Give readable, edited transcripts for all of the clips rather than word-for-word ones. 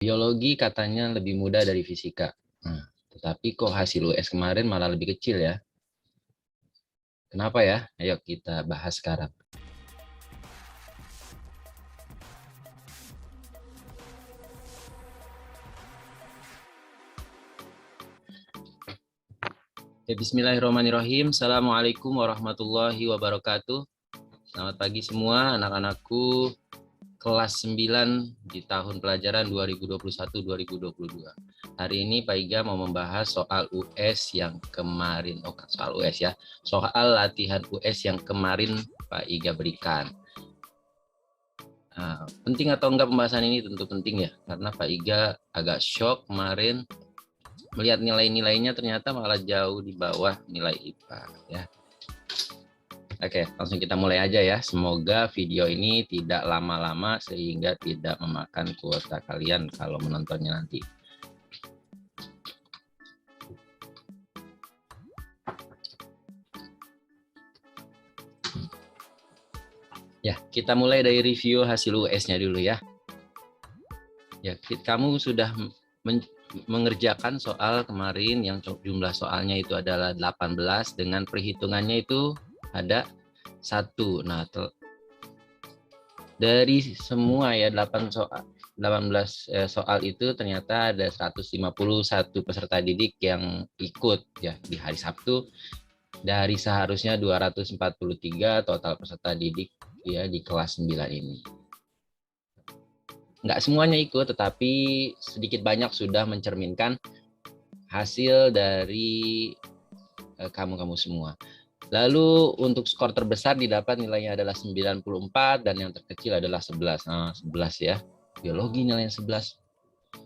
Biologi katanya lebih mudah dari fisika. Tetapi kok hasil US kemarin malah lebih kecil ya? Kenapa ya? Ayo kita bahas sekarang. Bismillahirrahmanirrahim. Assalamualaikum warahmatullahi wabarakatuh. Selamat pagi semua anak-anakku kelas 9 di tahun pelajaran 2021-2022. Hari ini Pak Iga mau membahas soal US yang kemarin. Soal US ya. Soal latihan US yang kemarin Pak Iga berikan. Penting atau enggak pembahasan ini? Tentu penting ya. Karena Pak Iga agak shock kemarin melihat nilai-nilainya ternyata malah jauh di bawah nilai IPA ya. Oke, langsung kita mulai aja ya. Semoga video ini tidak lama-lama sehingga tidak memakan kuota kalian kalau menontonnya nanti. Ya, kita mulai dari review hasil US-nya dulu ya. Ya, kamu sudah mengerjakan soal kemarin yang jumlah soalnya itu adalah 18 dengan perhitungannya itu ada 1. Nah, dari semua ya 18 soal itu ternyata ada 151 peserta didik yang ikut ya di hari Sabtu dari seharusnya 243 total peserta didik ya di kelas 9 ini. Nggak semuanya ikut, tetapi sedikit banyak sudah mencerminkan hasil dari kamu-kamu semua. Lalu untuk skor terbesar didapat nilainya adalah 94 dan yang terkecil adalah 11. Nah, 11 ya. Biologi nilainya 11.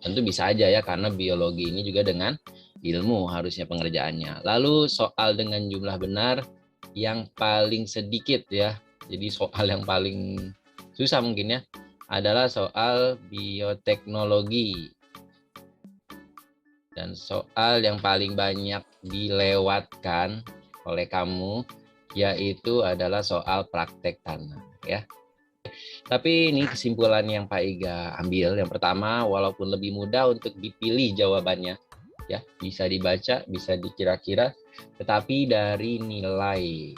Tentu bisa aja ya karena biologi ini juga dengan ilmu harusnya pengerjaannya. Lalu soal dengan jumlah benar yang paling sedikit ya. Jadi soal yang paling susah mungkin ya adalah soal bioteknologi. Dan soal yang paling banyak dilewatkan oleh kamu yaitu adalah soal praktek tanah ya. Tapi ini kesimpulan yang Pak Iga ambil. Yang pertama, walaupun lebih mudah untuk dipilih jawabannya ya, bisa dibaca, bisa dikira-kira, tetapi dari nilai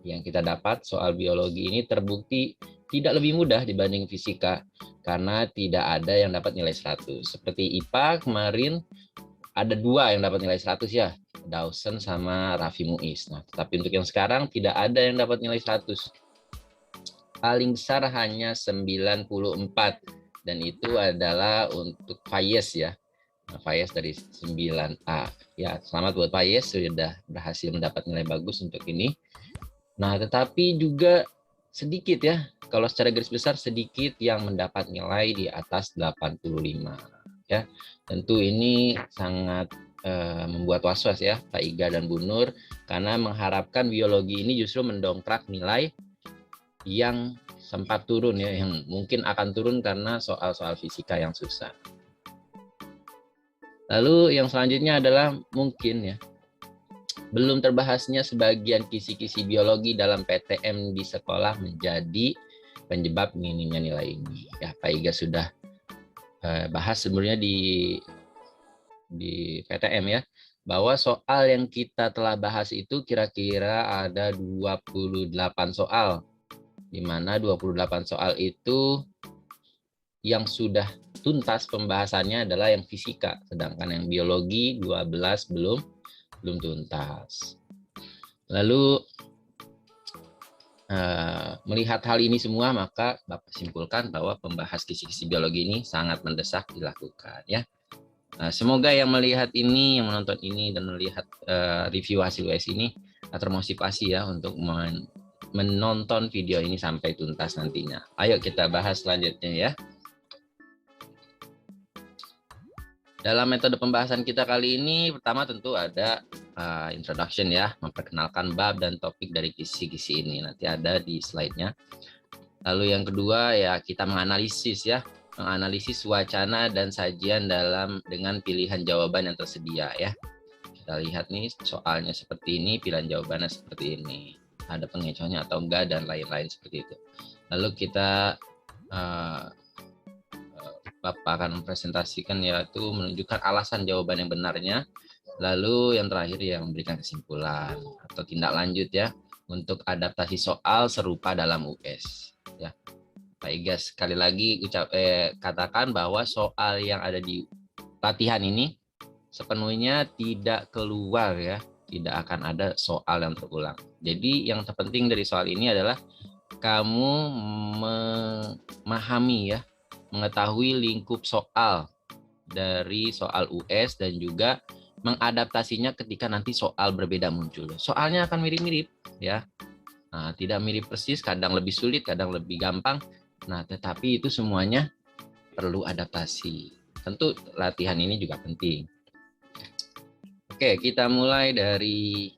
yang kita dapat soal biologi ini terbukti tidak lebih mudah dibanding fisika karena tidak ada yang dapat nilai 100. Seperti IPA kemarin ada 2 yang dapat nilai 100 ya, Dawson sama Raffi Muiz. Nah, tetapi untuk yang sekarang tidak ada yang dapat nilai 100. Paling besar hanya 94 dan itu adalah untuk Fayez ya. Nah, Fayez dari 9A. Ya, selamat buat Fayez sudah berhasil mendapat nilai bagus untuk ini. Nah, tetapi juga sedikit ya, kalau secara garis besar sedikit yang mendapat nilai di atas 85 ya. Tentu ini sangat membuat was-was ya Pak Iga dan Bu Nur karena mengharapkan biologi ini justru mendongkrak nilai yang sempat turun ya, yang mungkin akan turun karena soal-soal fisika yang susah. Lalu yang selanjutnya adalah mungkin ya belum terbahasnya sebagian kisi-kisi biologi dalam PTM di sekolah menjadi penyebab minimnya nilai ini. Ya, Pak Iga sudah bahas sebenarnya di PTM ya, bahwa soal yang kita telah bahas itu kira-kira ada 28 soal, di mana 28 soal itu yang sudah tuntas pembahasannya adalah yang fisika, sedangkan yang biologi 12 belum tuntas. Lalu melihat hal ini semua, maka Bapak simpulkan bahwa pembahas kisi-kisi biologi ini sangat mendesak dilakukan ya. Semoga yang melihat ini, yang menonton ini dan melihat review hasil US ini termotivasi ya untuk menonton video ini sampai tuntas nantinya. Ayo kita bahas selanjutnya ya. Dalam metode pembahasan kita kali ini, pertama tentu ada introduction ya, memperkenalkan bab dan topik dari kisi-kisi ini. Nanti ada di slide-nya. Lalu yang kedua ya kita menganalisis ya, menganalisis wacana dan sajian dengan pilihan jawaban yang tersedia ya. Kita lihat nih soalnya seperti ini, pilihan jawabannya seperti ini. Ada pengecohnya atau enggak dan lain-lain seperti itu. Lalu kita Bapak akan mempresentasikan yaitu menunjukkan alasan jawaban yang benarnya. Lalu yang terakhir yang memberikan kesimpulan atau tindak lanjut ya untuk adaptasi soal serupa dalam US. Ya, Pak Iga sekali lagi katakan bahwa soal yang ada di latihan ini sepenuhnya tidak keluar ya, tidak akan ada soal yang terulang. Jadi yang terpenting dari soal ini adalah kamu memahami ya, mengetahui lingkup soal dari soal US dan juga mengadaptasinya ketika nanti soal berbeda muncul. Soalnya akan mirip-mirip ya. Nah, tidak mirip persis, kadang lebih sulit, kadang lebih gampang. Nah, tetapi itu semuanya perlu adaptasi. Tentu latihan ini juga penting. Oke, kita mulai dari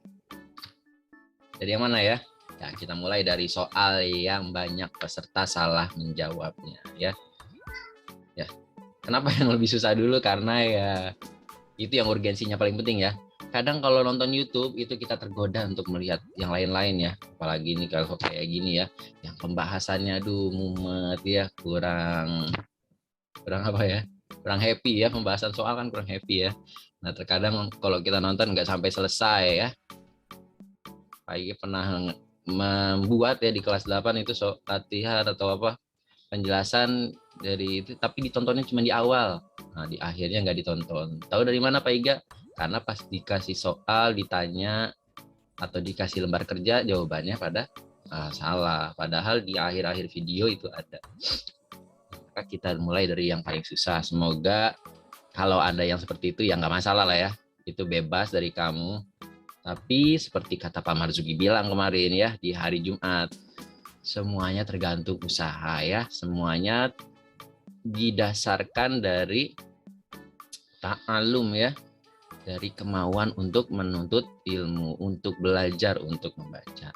yang mana ya? Ya, kita mulai dari soal yang banyak peserta salah menjawabnya ya. Ya. Kenapa yang lebih susah dulu? Karena ya itu yang urgensinya paling penting ya. Kadang kalau nonton YouTube itu kita tergoda untuk melihat yang lain-lain ya. Apalagi ini kalau kayak gini ya, yang pembahasannya aduh mumet ya, kurang apa ya? Kurang happy ya, pembahasan soal kan kurang happy ya. Nah, terkadang kalau kita nonton nggak sampai selesai ya. Kayak pernah membuat ya di kelas 8 itu latihan atau apa penjelasan dari itu, tapi ditontonnya cuma di awal. Nah, di akhirnya nggak ditonton. Tahu dari mana Pak Iga? Karena pas dikasih soal, ditanya, atau dikasih lembar kerja, jawabannya pada salah. Padahal di akhir-akhir video itu ada. Maka kita mulai dari yang paling susah. Semoga kalau ada yang seperti itu, ya nggak masalah lah ya. Itu bebas dari kamu. Tapi seperti kata Pak Marzuki bilang kemarin ya, di hari Jumat, semuanya tergantung usaha ya, semuanya didasarkan dari ta'alum ya, dari kemauan untuk menuntut ilmu, untuk belajar, untuk membaca.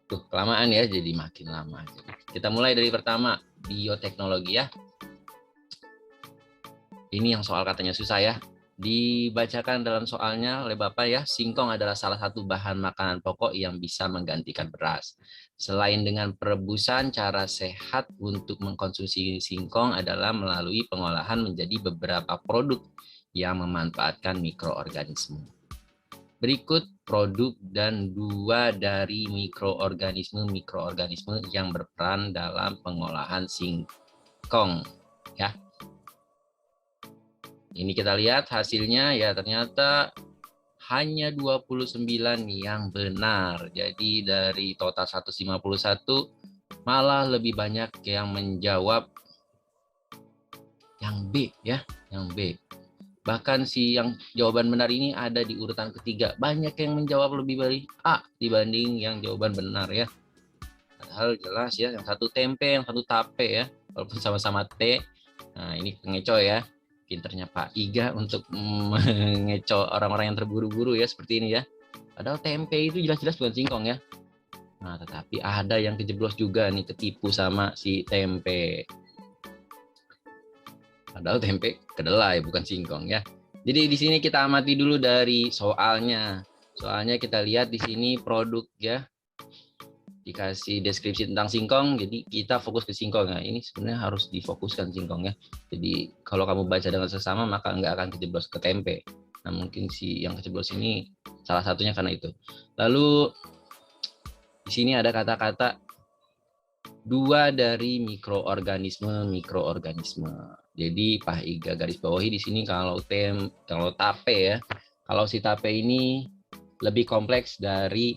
Tuh, kelamaan ya, jadi makin lama. Kita mulai dari pertama, bioteknologi ya. Ini yang soal katanya susah ya. Dibacakan dalam soalnya oleh Bapak ya, singkong adalah salah satu bahan makanan pokok yang bisa menggantikan beras. Selain dengan perebusan, cara sehat untuk mengkonsumsi singkong adalah melalui pengolahan menjadi beberapa produk yang memanfaatkan mikroorganisme. Berikut produk dan 2 dari mikroorganisme yang berperan dalam pengolahan singkong ya. Ini kita lihat hasilnya ya, ternyata hanya 29 yang benar. Jadi dari total 151 malah lebih banyak yang menjawab yang B ya, yang B. Bahkan yang jawaban benar ini ada di urutan ketiga. Banyak yang menjawab lebih dari A dibanding yang jawaban benar ya. Padahal jelas ya, yang satu tempe, yang satu tape ya. Walaupun sama-sama T. Nah, ini pengecoh ya. Pinternya Pak Iga untuk mengecoh orang-orang yang terburu-buru ya, seperti ini ya. Padahal tempe itu jelas-jelas bukan singkong ya. Nah, tetapi ada yang kejeblos juga nih, ketipu sama si tempe. Padahal tempe kedelai bukan singkong ya. Jadi di sini kita amati dulu dari soalnya. Soalnya kita lihat di sini produk ya. Dikasih deskripsi tentang singkong, jadi kita fokus ke singkong. Nah, ini sebenarnya harus difokuskan singkong ya. Jadi kalau kamu baca dengan sesama maka nggak akan kejeblos ke tempe. Nah, mungkin si yang kejeblos ini salah satunya karena itu. Lalu di sini ada kata-kata 2 dari mikroorganisme. Jadi Pak Iga garis bawahi di sini kalau tape ya. Kalau si tape ini lebih kompleks dari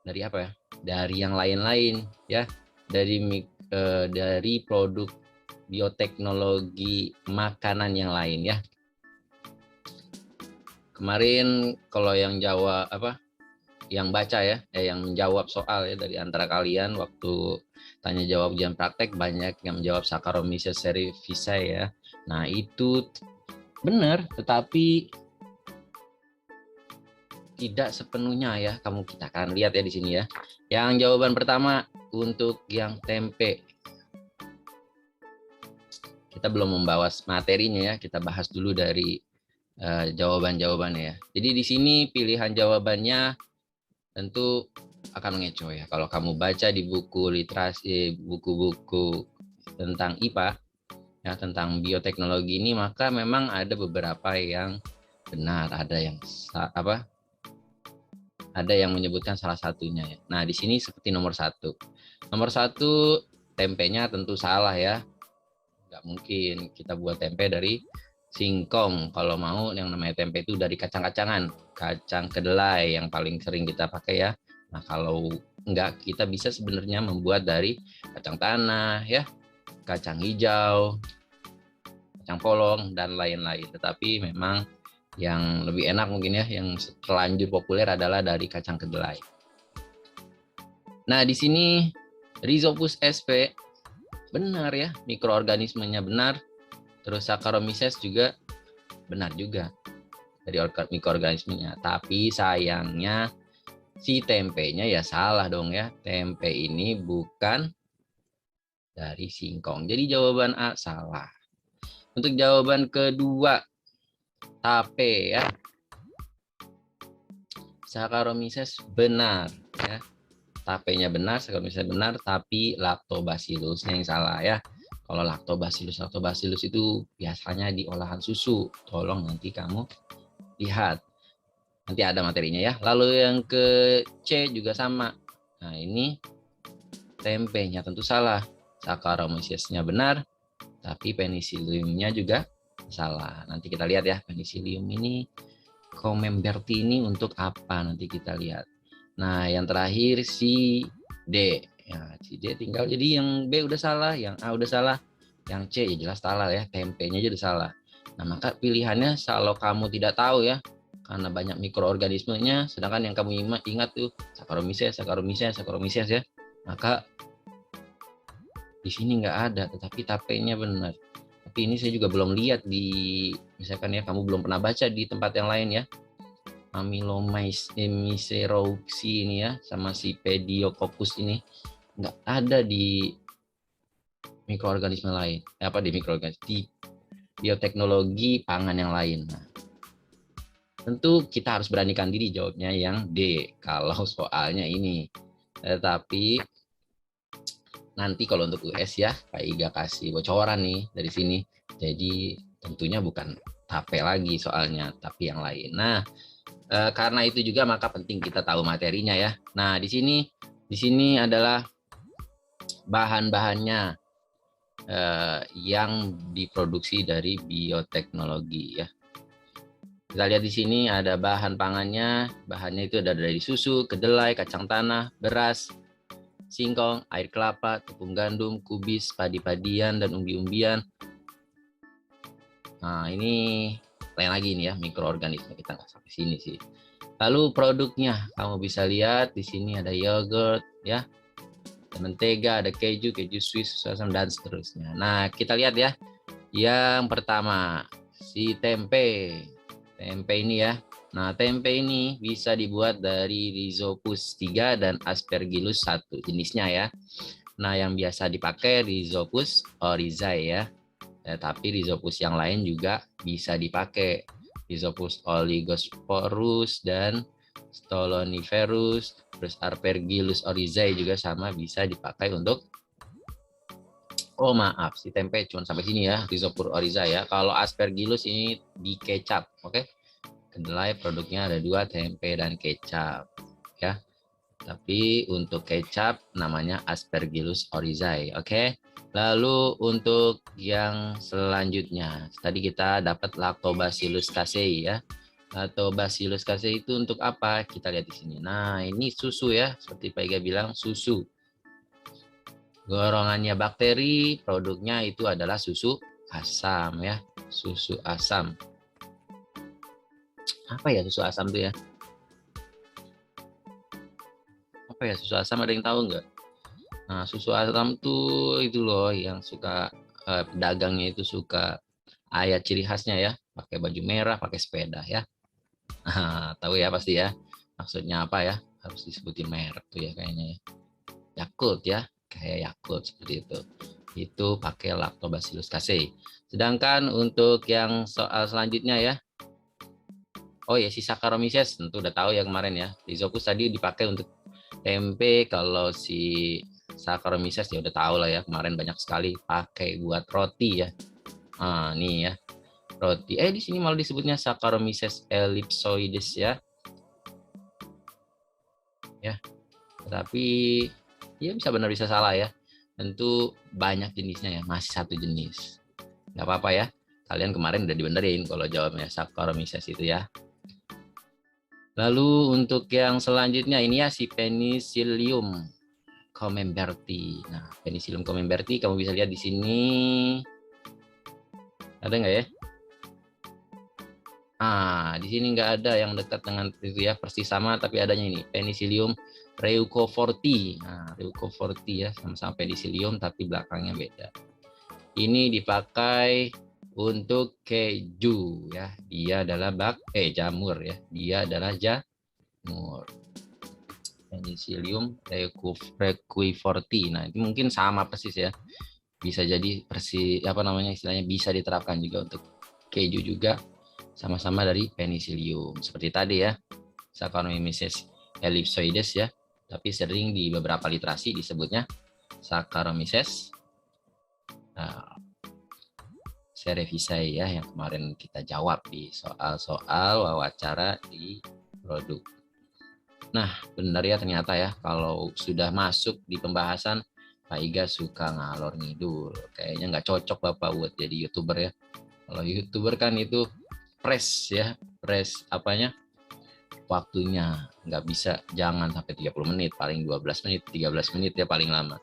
apa ya? Dari yang lain-lain ya, dari produk bioteknologi makanan yang lain ya. Kemarin kalau yang yang baca ya, yang menjawab soal ya dari antara kalian waktu tanya jawab ujian praktek banyak yang menjawab Saccharomyces cerevisiae ya. Nah, itu benar, tetapi tidak sepenuhnya ya, kita akan lihat ya di sini ya. Yang jawaban pertama untuk yang tempe. Kita belum membawa materinya ya, kita bahas dulu dari jawaban-jawabannya ya. Jadi di sini pilihan jawabannya tentu akan mengecoh ya. Kalau kamu baca di buku literasi, buku-buku tentang IPA, ya tentang bioteknologi ini, maka memang ada beberapa yang benar, ada yang ada yang menyebutkan salah satunya ya. Nah, di sini seperti nomor satu. Nomor satu, tempenya tentu salah ya. Nggak mungkin kita buat tempe dari singkong. Kalau mau yang namanya tempe itu dari kacang-kacangan, kacang kedelai yang paling sering kita pakai ya. Nah, kalau enggak, kita bisa sebenarnya membuat dari kacang tanah ya, kacang hijau, kacang polong, dan lain-lain. Tetapi memang yang lebih enak mungkin ya, yang terlanjur populer adalah dari kacang kedelai. Nah, di sini Rhizopus sp benar ya, mikroorganismenya benar. Terus Saccharomyces juga benar juga dari mikroorganismenya. Tapi sayangnya si tempenya ya salah dong ya. Tempe ini bukan dari singkong. Jadi jawaban A salah. Untuk jawaban kedua, tape ya. Saccharomyces benar ya. Tapenya benar, Saccharomyces benar, tapi Lactobacillusnya yang salah ya. Kalau lactobacillus itu biasanya di olahan susu. Tolong nanti kamu lihat. Nanti ada materinya ya. Lalu yang ke C juga sama. Nah, ini tempenya tentu salah. Saccharomyces-nya benar, tapi penicillium-nya juga salah. Nanti kita lihat ya, penicillium ini, Camembert ini untuk apa? Nanti kita lihat. Nah, yang terakhir si D. Ya, si D tinggal. Jadi yang B udah salah, yang A udah salah, yang C ya jelas salah ya, tempenya aja udah salah. Nah, maka pilihannya kalau kamu tidak tahu ya, karena banyak mikroorganismenya, sedangkan yang kamu ingat tuh Saccharomyces ya, maka di sini nggak ada, tetapi tapenya benar. Tapi ini saya juga belum lihat di, misalkan ya, kamu belum pernah baca di tempat yang lain ya, Amylomyceroxy ini ya, sama si Pediococcus ini nggak ada di mikroorganisme lain. Di mikroorganisme, di bioteknologi pangan yang lain. Nah, tentu kita harus beranikan diri jawabnya yang D kalau soalnya ini. Tetapi nanti kalau untuk US ya, Pak Iga kasih bocoran nih dari sini. Jadi tentunya bukan tape lagi soalnya, tapi yang lain. Nah, karena itu juga maka penting kita tahu materinya ya. Nah, di sini adalah bahan-bahannya yang diproduksi dari bioteknologi ya. Kita lihat di sini ada bahan pangannya. Bahannya itu ada dari susu, kedelai, kacang tanah, beras, singkong, air kelapa, tepung gandum, kubis, padi-padian, dan umbi-umbian. Nah, ini lain lagi nih ya, mikroorganisme, kita nggak sampai sini sih. Lalu produknya, kamu bisa lihat di sini ada yogurt ya, ada mentega, ada keju Swiss, susu asam, dan seterusnya. Nah, kita lihat ya. Yang pertama, si tempe. Tempe ini ya. Nah, tempe ini bisa dibuat dari Rhizopus 3 dan Aspergillus 1 jenisnya ya. Nah, yang biasa dipakai Rhizopus oryzae ya. Tapi Rhizopus yang lain juga bisa dipakai. Rhizopus oligosporus dan stoloniferus, terus Aspergillus oryzae juga sama bisa dipakai untuk, oh maaf, si tempe cuma sampai sini ya, Rhizopus oryzae ya. Kalau Aspergillus ini di kecap, oke? Kedelai produknya ada 2, tempe dan kecap ya. Tapi untuk kecap namanya Aspergillus oryzae, oke? Lalu untuk yang selanjutnya, tadi kita dapat Lactobacillus casei ya. Lactobacillus casei itu untuk apa? Kita lihat di sini. Nah, ini susu ya, seperti Pak Iga bilang, susu. Golongannya bakteri, produknya itu adalah susu asam ya, susu asam. Apa ya susu asam itu ya? Apa ya susu asam, ada yang tahu nggak? Nah, susu asam tuh itu loh yang suka pedagangnya itu suka ayat ciri khasnya ya, pakai baju merah, pakai sepeda ya. Nah, tahu ya pasti ya. Maksudnya apa ya? Harus disebutin merek tuh ya kayaknya ya. Yakult ya, kayak Yakult seperti itu. Itu pakai Lactobacillus casei. Sedangkan untuk yang soal selanjutnya ya. Oh ya, si Saccharomyces tentu udah tahu ya kemarin ya. Rhizopus tadi dipakai untuk tempe, kalau si Saccharomyces ya udah tahu lah ya, kemarin banyak sekali pakai buat roti ya. Nih ya, roti. Di sini malah disebutnya Saccharomyces ellipsoides ya. Ya, tapi ya bisa benar bisa salah ya. Tentu banyak jenisnya ya, masih satu jenis. Nggak apa-apa ya. Kalian kemarin udah dibenerin kalau jawabnya Saccharomyces itu ya. Lalu untuk yang selanjutnya ini ya si Penicillium camemberti. Nah, Penicillium camemberti kamu bisa lihat di sini. Ada nggak ya? Di sini nggak ada yang dekat dengan itu ya, persis sama tapi adanya ini Penicillium reucoforti. Reucoforti ya, sama-sama Penicillium tapi belakangnya beda. Ini dipakai untuk keju ya. Dia adalah jamur ya. Dia adalah jamur. Penicillium reucoforti. Nah, itu mungkin sama persis ya. Bisa jadi persis istilahnya bisa diterapkan juga untuk keju juga. Sama-sama dari Penicillium. Seperti tadi ya. Saccharomyces ellipsoides ya. Tapi sering di beberapa literasi disebutnya Saccharomyces cerevisiae ya, yang kemarin kita jawab di soal-soal wawancara di produk. Nah, benar ya ternyata ya, kalau sudah masuk di pembahasan, Pak Iga suka ngalor ngidul. Kayaknya nggak cocok Bapak buat jadi YouTuber ya. Kalau YouTuber kan itu press waktunya. Nggak bisa, jangan sampai 30 menit, paling 12 menit, 13 menit ya paling lama.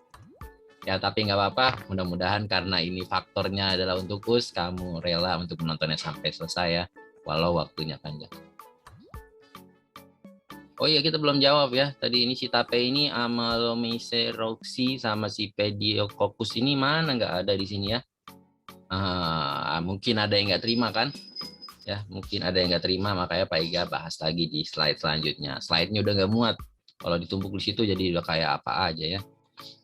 Ya, tapi nggak apa-apa. Mudah-mudahan karena ini faktornya adalah untuk us, kamu rela untuk menontonnya sampai selesai ya, walau waktunya panjang. Oh iya, kita belum jawab ya. Tadi ini si tape ini Amalomyces roxy sama si Pediococcus ini mana nggak ada di sini ya. Mungkin ada yang nggak terima kan? Ya, mungkin ada yang nggak terima, makanya Pak Iga bahas lagi di slide selanjutnya. Slide-nya udah nggak muat. Kalau ditumpuk di situ jadi udah kayak apa aja ya.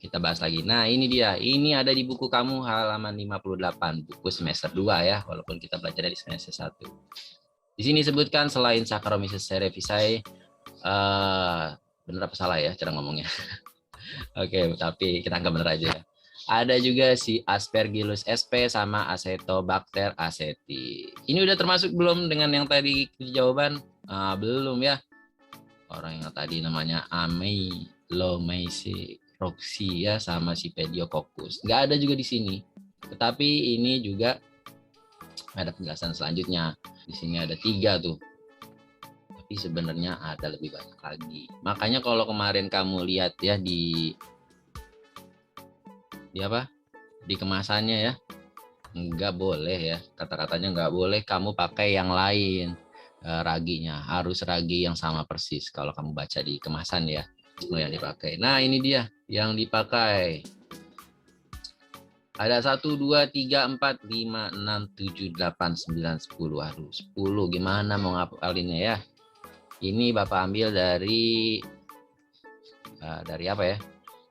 Kita bahas lagi. Nah, ini dia. Ini ada di buku kamu halaman 58, buku semester 2 ya, walaupun kita belajar dari semester 1. Di sini disebutkan selain Saccharomyces cerevisiae, bener apa salah ya cara ngomongnya? Oke, tapi kita anggap bener aja ya. Ada juga si Aspergillus sp sama Acetobacter aceti. Ini udah termasuk belum dengan yang tadi jawaban? Belum ya. Orang yang tadi namanya Amelomyces roxy ya sama si Pediococcus. Nggak ada juga di sini. Tetapi ini juga ada penjelasan selanjutnya. Di sini ada 3 tuh. Tapi sebenarnya ada lebih banyak lagi. Makanya kalau kemarin kamu lihat ya di kemasannya ya, nggak boleh ya, kata-katanya nggak boleh kamu pakai yang lain. Raginya harus ragi yang sama persis kalau kamu baca di kemasan ya, yang dipakai. Nah, ini dia yang dipakai. Ada 1, 2, 3, 4, 5, 6, 7, 8, 9, 10. Aduh, 10 gimana mau ngapalinnya ya? Ini Bapak ambil dari apa ya?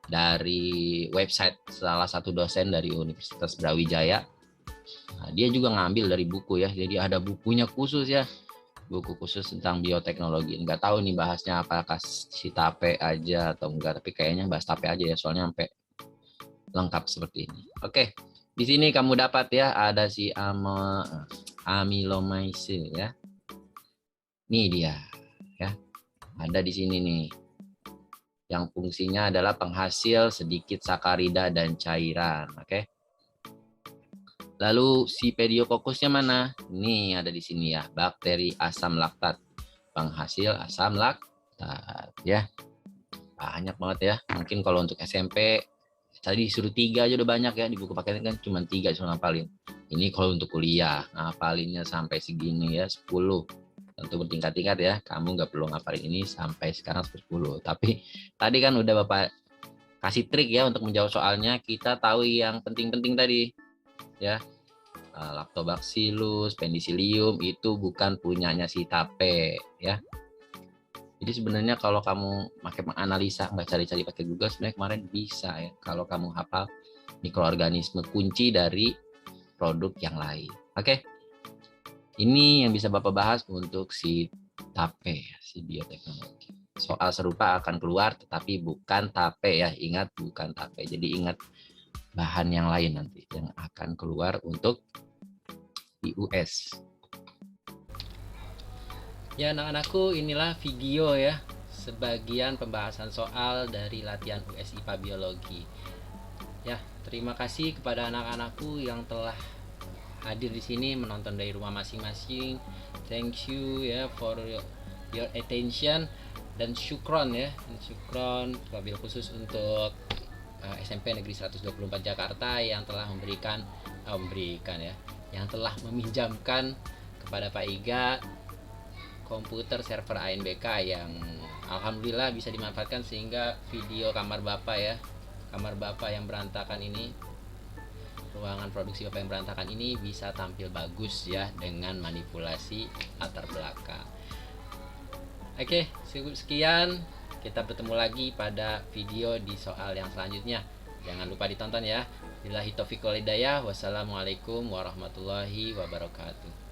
Dari website salah satu dosen dari Universitas Brawijaya. Nah, dia juga ngambil dari buku ya, jadi ada bukunya khusus ya, buku khusus tentang bioteknologi. Nggak tahu nih bahasnya apakah si tape aja atau enggak, tapi kayaknya bahas tape aja ya, soalnya sampai lengkap seperti ini. Oke, di sini kamu dapat ya, ada si Amylomyces ya. Nih dia ya, ada di sini nih, yang fungsinya adalah penghasil sedikit sakarida dan cairan. Oke. Lalu si Pediococcusnya mana? Ini ada di sini ya, bakteri asam laktat, penghasil asam laktat ya. Banyak banget ya. Mungkin kalau untuk SMP tadi disuruh 3 aja udah banyak ya, di buku paket kan cuma 3 cuma ngapalin. Ini kalau untuk kuliah ngapalinnya sampai segini ya, 10. Tentu bertingkat-tingkat ya, kamu nggak perlu ngapalin ini sampai sekarang 10. Tapi tadi kan udah Bapak kasih trik ya untuk menjawab soalnya. Kita tahu yang penting-penting tadi ya. Lactobacillus, Penicillium itu bukan punyanya si tape ya. Jadi sebenarnya kalau kamu pakai menganalisa, nggak cari-cari pakai Google, sebenarnya kemarin bisa ya kalau kamu hafal mikroorganisme kunci dari produk yang lain. Oke. Ini yang bisa Bapak bahas untuk si tape, si bioteknologi. Soal serupa akan keluar, tetapi bukan tape ya. Ingat, bukan tape. Jadi ingat bahan yang lain nanti yang akan keluar untuk di US. Ya anak-anakku, inilah video ya, sebagian pembahasan soal dari latihan US IPA Biologi. Ya, terima kasih kepada anak-anakku yang telah hadir di sini menonton dari rumah masing-masing. Thank you ya for your attention, dan syukron ya, syukron wabil khusus untuk SMP Negeri 124 Jakarta yang telah memberikan ya, yang telah meminjamkan kepada Pak Iga komputer server ANBK yang alhamdulillah bisa dimanfaatkan, sehingga video kamar bapak yang berantakan ini, ruangan produksi bapak yang berantakan ini bisa tampil bagus ya dengan manipulasi latar belakang. Oke, sekian, kita bertemu lagi pada video di soal yang selanjutnya. Jangan lupa ditonton ya. Billahi taufiq wal hidayah. Wassalamualaikum warahmatullahi wabarakatuh.